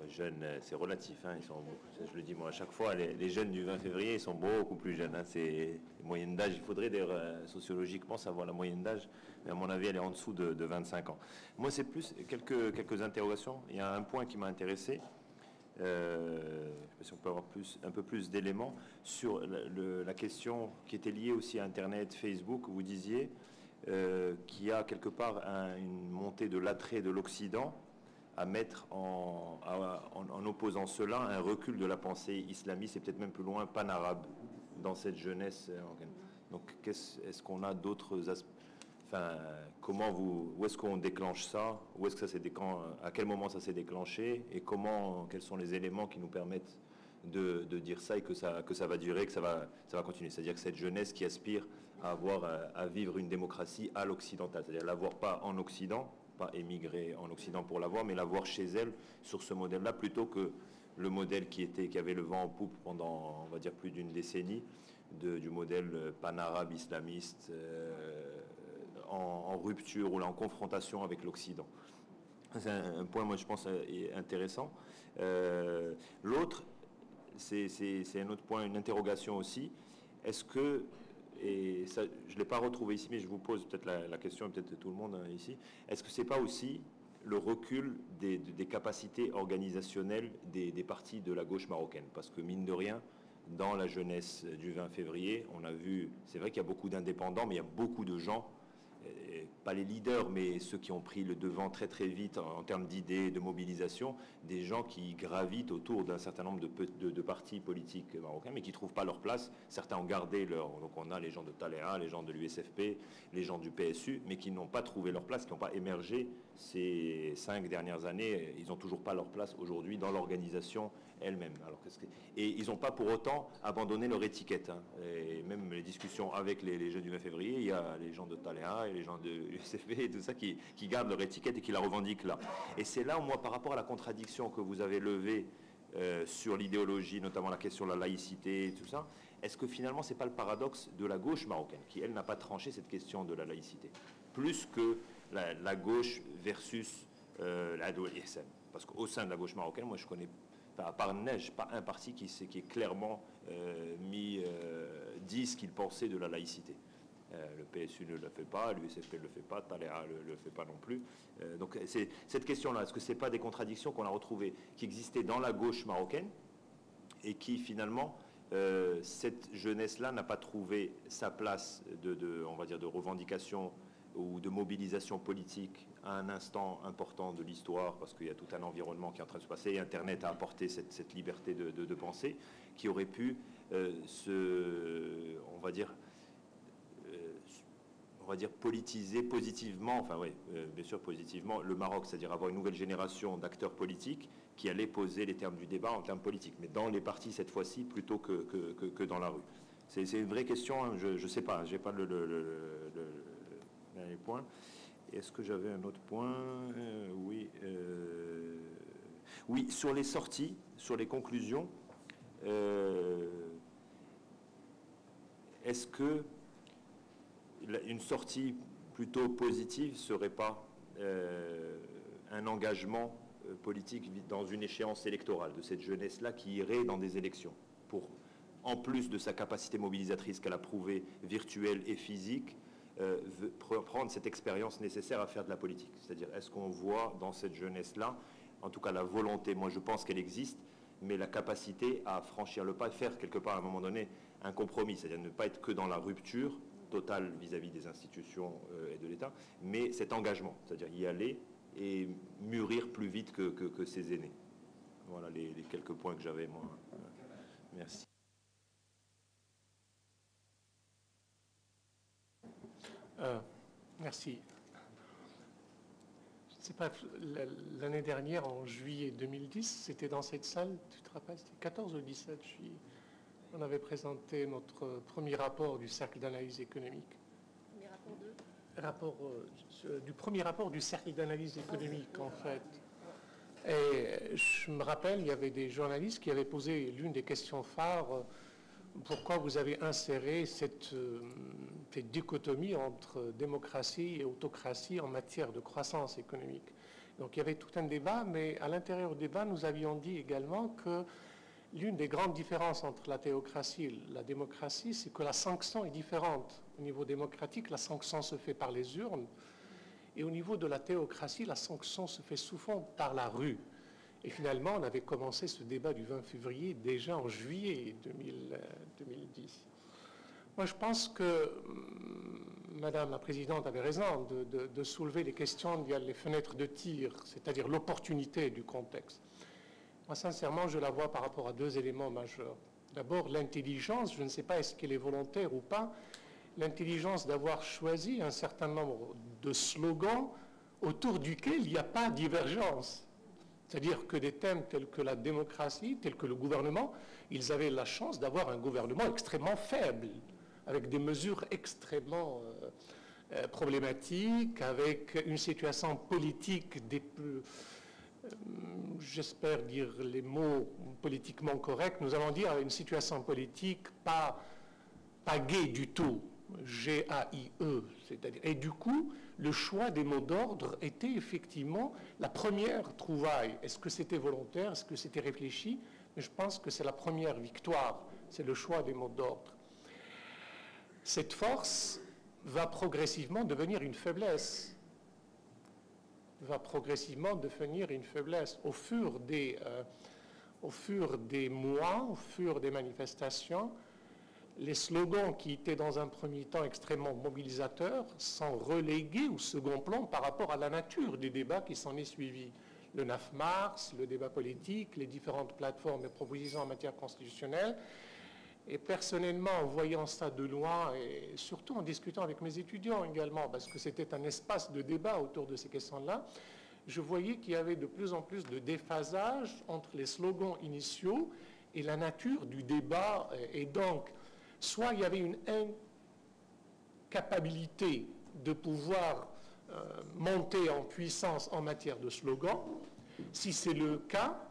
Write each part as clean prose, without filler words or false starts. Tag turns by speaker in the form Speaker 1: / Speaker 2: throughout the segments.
Speaker 1: jeunes, c'est relatif, hein, je le dis moi à chaque fois, les jeunes du 20 février, ils sont beaucoup plus jeunes. Hein, c'est moyenne d'âge, il faudrait d'ailleurs sociologiquement savoir la moyenne d'âge, mais à mon avis, elle est en dessous de 25 ans. Moi, c'est plus quelques interrogations. Il y a un point qui m'a intéressé. Je sais pas si on peut avoir un peu plus d'éléments sur la question qui était liée aussi à Internet, Facebook. Vous disiez qu'il y a quelque part une montée de l'attrait de l'Occident à mettre en opposant cela un recul de la pensée islamiste et peut-être même plus loin pan-arabe dans cette jeunesse. Donc, est-ce qu'on a d'autres aspects? Enfin, où est-ce qu'on déclenche ça? Où est-ce que ça s'est à quel moment ça s'est déclenché? Et quels sont les éléments qui nous permettent de dire ça et que ça va durer, que ça va continuer? C'est-à-dire que cette jeunesse qui aspire à vivre une démocratie à l'occidental, c'est-à-dire l'avoir pas en Occident, pas émigrer en Occident pour l'avoir, mais l'avoir chez elle sur ce modèle-là, plutôt que le modèle qui avait le vent en poupe pendant, on va dire, plus d'une décennie, du modèle pan-arabe islamiste, en rupture ou en confrontation avec l'Occident. C'est un point, moi, je pense, intéressant. L'autre, c'est un autre point, une interrogation aussi. Est-ce que, et ça, je ne l'ai pas retrouvé ici, mais je vous pose peut-être la question, et peut-être tout le monde ici, est-ce que ce n'est pas aussi le recul des capacités organisationnelles des partis de la gauche marocaine? Parce que, mine de rien, dans la jeunesse du 20 février, on a vu, c'est vrai qu'il y a beaucoup d'indépendants, mais il y a beaucoup de gens, pas les leaders, mais ceux qui ont pris le devant très très vite en termes d'idées, de mobilisation, des gens qui gravitent autour d'un certain nombre de partis politiques marocains, mais qui ne trouvent pas leur place. Certains ont gardé donc on a les gens de Taléa, les gens de l'USFP, les gens du PSU, mais qui n'ont pas trouvé leur place, qui n'ont pas émergé ces 5 dernières années. Ils n'ont toujours pas leur place aujourd'hui dans l'organisation elle-même. Et ils n'ont pas pour autant abandonné leur étiquette. Hein. Et même les discussions avec les jeunes du 20 février, il y a les gens de Taléa et les gens de l'USFP et tout ça qui gardent leur étiquette et qui la revendiquent là. Et c'est là où, moi, par rapport à la contradiction que vous avez levée sur l'idéologie, notamment la question de la laïcité et tout ça, est-ce que finalement c'est pas le paradoxe de la gauche marocaine qui, elle, n'a pas tranché cette question de la laïcité, plus que la gauche versus la l'ISM? Parce qu'au sein de la gauche marocaine, moi je connais, à part Neige, pas un parti qui est clairement dit ce qu'il pensait de la laïcité. Le PSU ne le fait pas, l'USFP ne le fait pas, Taléa ne le fait pas non plus. Donc c'est cette question-là, est-ce que ce n'est pas des contradictions qu'on a retrouvées, qui existaient dans la gauche marocaine et qui finalement, cette jeunesse-là n'a pas trouvé sa place on va dire, de revendication ou de mobilisation politique à un instant important de l'histoire, parce qu'il y a tout un environnement qui est en train de se passer, et Internet a apporté cette liberté de penser, qui aurait pu on va dire politiser positivement, enfin oui, bien sûr positivement, le Maroc, c'est-à-dire avoir une nouvelle génération d'acteurs politiques qui allaient poser les termes du débat en termes politiques, mais dans les partis cette fois-ci plutôt que dans la rue. C'est une vraie question, hein, je ne sais pas, je n'ai pas les points. Est-ce que j'avais un autre point? Oui. Oui, sur les sorties, sur les conclusions, est-ce que une sortie plutôt positive serait pas un engagement politique dans une échéance électorale de cette jeunesse-là qui irait dans des élections pour, en plus de sa capacité mobilisatrice qu'elle a prouvée virtuelle et physique, prendre cette expérience nécessaire à faire de la politique? C'est-à-dire, est-ce qu'on voit dans cette jeunesse-là, en tout cas la volonté, moi je pense qu'elle existe, mais la capacité à franchir le pas et faire quelque part à un moment donné un compromis, c'est-à-dire ne pas être que dans la rupture totale vis-à-vis des institutions et de l'État, mais cet engagement, c'est-à-dire y aller et mûrir plus vite que ses aînés. Voilà les quelques points que j'avais, moi. Merci.
Speaker 2: Merci. Je ne sais pas, l'année dernière, en juillet 2010, c'était dans cette salle, tu te rappelles, c'était 14 ou 17 juillet. On avait présenté notre premier rapport du Cercle d'analyse économique. Du premier rapport du Cercle d'analyse économique, en fait. Et je me rappelle, il y avait des journalistes qui avaient posé l'une des questions phares, pourquoi vous avez inséré cette dichotomie entre démocratie et autocratie en matière de croissance économique. Donc il y avait tout un débat, mais à l'intérieur du débat, nous avions dit également que l'une des grandes différences entre la théocratie et la démocratie, c'est que la sanction est différente. Au niveau démocratique, la sanction se fait par les urnes, et au niveau de la théocratie, la sanction se fait souvent par la rue. Et finalement, on avait commencé ce débat du 20 février déjà en juillet 2010. Moi, je pense que Madame la Présidente avait raison de soulever les questions via les fenêtres de tir, c'est-à-dire l'opportunité du contexte. Moi, sincèrement, je la vois par rapport à deux éléments majeurs. D'abord, l'intelligence, je ne sais pas est-ce qu'elle est volontaire ou pas, l'intelligence d'avoir choisi un certain nombre de slogans autour duquel il n'y a pas de divergence. C'est-à-dire que des thèmes tels que la démocratie, tels que le gouvernement, ils avaient la chance d'avoir un gouvernement extrêmement faible, avec des mesures extrêmement problématiques, avec une situation politique des plus, j'espère dire les mots politiquement corrects, nous allons dire une situation politique pas gaie du tout, G-A-I-E, c'est-à-dire, et du coup, le choix des mots d'ordre était effectivement la première trouvaille. Est-ce que c'était volontaire? Est-ce que c'était réfléchi? Mais je pense que c'est la première victoire, c'est le choix des mots d'ordre. Cette force va progressivement devenir une faiblesse. Va progressivement devenir une faiblesse. Au fur des mois, au fur des manifestations, les slogans qui étaient dans un premier temps extrêmement mobilisateurs sont relégués au second plan par rapport à la nature des débats qui s'en est suivi. Le 9 mars, le débat politique, les différentes plateformes et propositions en matière constitutionnelle. Et personnellement, en voyant ça de loin, et surtout en discutant avec mes étudiants également, parce que c'était un espace de débat autour de ces questions-là, je voyais qu'il y avait de plus en plus de déphasage entre les slogans initiaux et la nature du débat. Et donc, soit il y avait une incapacité de pouvoir monter en puissance en matière de slogan. Si c'est le cas,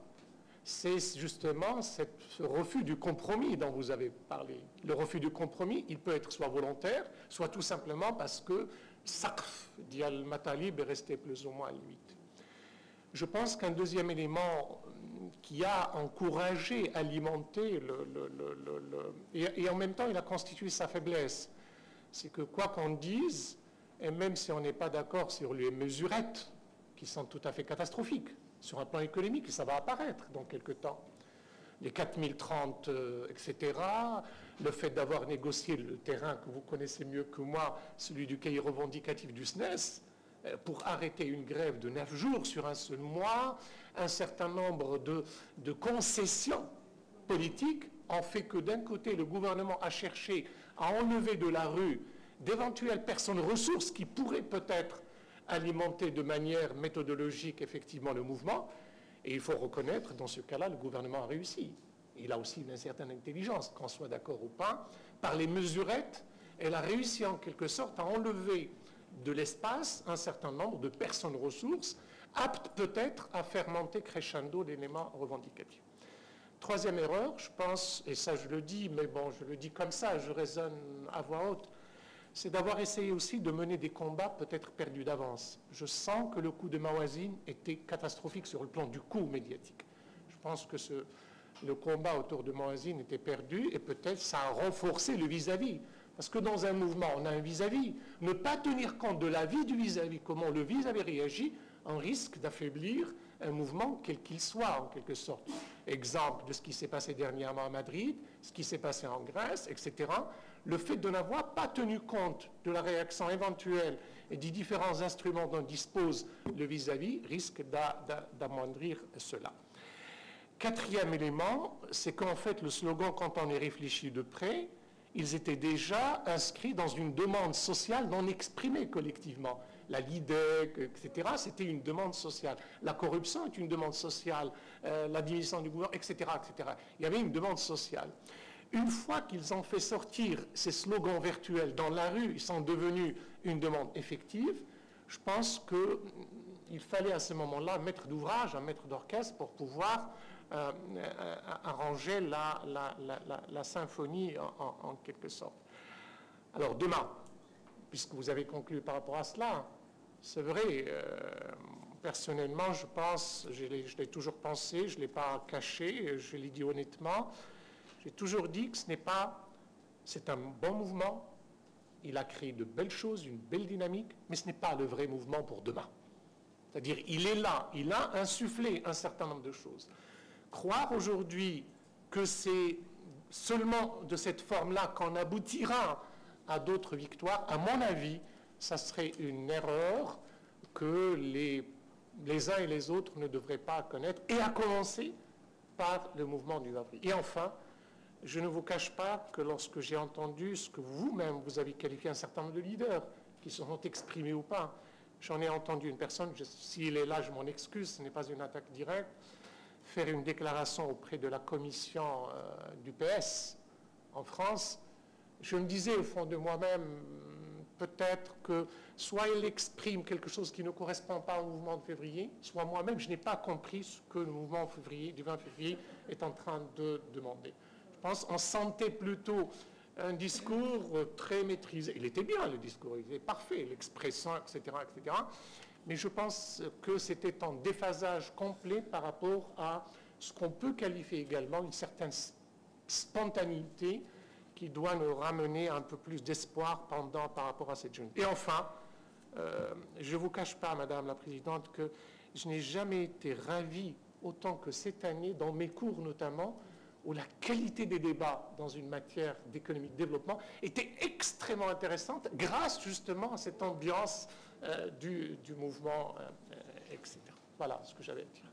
Speaker 2: c'est justement ce refus du compromis dont vous avez parlé. Le refus du compromis, il peut être soit volontaire, soit tout simplement parce que Saqf Dial Matalib est resté plus ou moins à limite. Je pense qu'un deuxième élément qui a encouragé, alimenté et en même temps il a constitué sa faiblesse, c'est que quoi qu'on dise, et même si on n'est pas d'accord sur les mesurettes qui sont tout à fait catastrophiques, sur un plan économique, ça va apparaître dans quelques temps. Les 4030, etc., le fait d'avoir négocié le terrain que vous connaissez mieux que moi, celui du cahier revendicatif du SNES, pour arrêter une grève de 9 jours sur un seul mois, un certain nombre de concessions politiques ont fait que d'un côté, le gouvernement a cherché à enlever de la rue d'éventuelles personnes ressources qui pourraient peut-être alimenter de manière méthodologique effectivement le mouvement. Et il faut reconnaître, dans ce cas-là, le gouvernement a réussi. Il a aussi une certaine intelligence, qu'on soit d'accord ou pas. Par les mesurettes, elle a réussi en quelque sorte à enlever de l'espace un certain nombre de personnes ressources, aptes peut-être à faire monter crescendo l'élément revendicatif. Troisième erreur, je pense, et ça je le dis, mais bon, je le dis comme ça, je raisonne à voix haute, c'est d'avoir essayé aussi de mener des combats peut-être perdus d'avance. Je sens que le coup de Mawazine était catastrophique sur le plan du coup médiatique. Je pense que le combat autour de Mawazine était perdu et peut-être ça a renforcé le vis-à-vis. Parce que dans un mouvement, on a un vis-à-vis. Ne pas tenir compte de la vie du vis-à-vis, comment le vis-à-vis réagit, on risque d'affaiblir un mouvement quel qu'il soit, en quelque sorte. Exemple de ce qui s'est passé dernièrement à Madrid, ce qui s'est passé en Grèce, etc. Le fait de n'avoir pas tenu compte de la réaction éventuelle et des différents instruments dont dispose le vis-à-vis risque d'amoindrir cela. Quatrième élément, c'est qu'en fait, le slogan, quand on y réfléchit de près, ils étaient déjà inscrits dans une demande sociale non exprimée collectivement. La LIDEC, etc., c'était une demande sociale. La corruption est une demande sociale, la démission du gouvernement, etc., etc. Il y avait une demande sociale. Une fois qu'ils ont fait sortir ces slogans virtuels dans la rue, ils sont devenus une demande effective, je pense qu'il fallait à ce moment-là un maître d'ouvrage, un maître d'orchestre pour pouvoir arranger la symphonie en quelque sorte. Alors demain, puisque vous avez conclu par rapport à cela, c'est vrai, personnellement, je pense, je l'ai toujours pensé, je ne l'ai pas caché, je l'ai dit honnêtement, j'ai toujours dit que c'est un bon mouvement, il a créé de belles choses, une belle dynamique, mais ce n'est pas le vrai mouvement pour demain. C'est-à-dire, il est là, il a insufflé un certain nombre de choses. Croire aujourd'hui que c'est seulement de cette forme-là qu'on aboutira à d'autres victoires, à mon avis, ça serait une erreur que les uns et les autres ne devraient pas connaître, et à commencer par le mouvement du 20 avril. Et enfin, je ne vous cache pas que lorsque j'ai entendu ce que vous-même, vous avez qualifié un certain nombre de leaders, qui se sont exprimés ou pas, j'en ai entendu une personne, s'il est là, je m'en excuse, ce n'est pas une attaque directe, faire une déclaration auprès de la commission du PS en France. Je me disais au fond de moi-même, peut-être que soit il exprime quelque chose qui ne correspond pas au mouvement de février, soit moi-même, je n'ai pas compris ce que le mouvement du 20 février est en train de demander. Je pense qu'on sentait plutôt un discours très maîtrisé. Il était bien, le discours, il était parfait, l'expression, etc., etc. Mais je pense que c'était en déphasage complet par rapport à ce qu'on peut qualifier également une certaine spontanéité qui doit nous ramener un peu plus d'espoir par rapport à cette jeune. Et enfin, je ne vous cache pas, Madame la Présidente, que je n'ai jamais été ravi autant que cette année, dans mes cours notamment, où la qualité des débats dans une matière d'économie de développement était extrêmement intéressante grâce justement à cette ambiance du mouvement, etc. Voilà ce que j'avais à dire.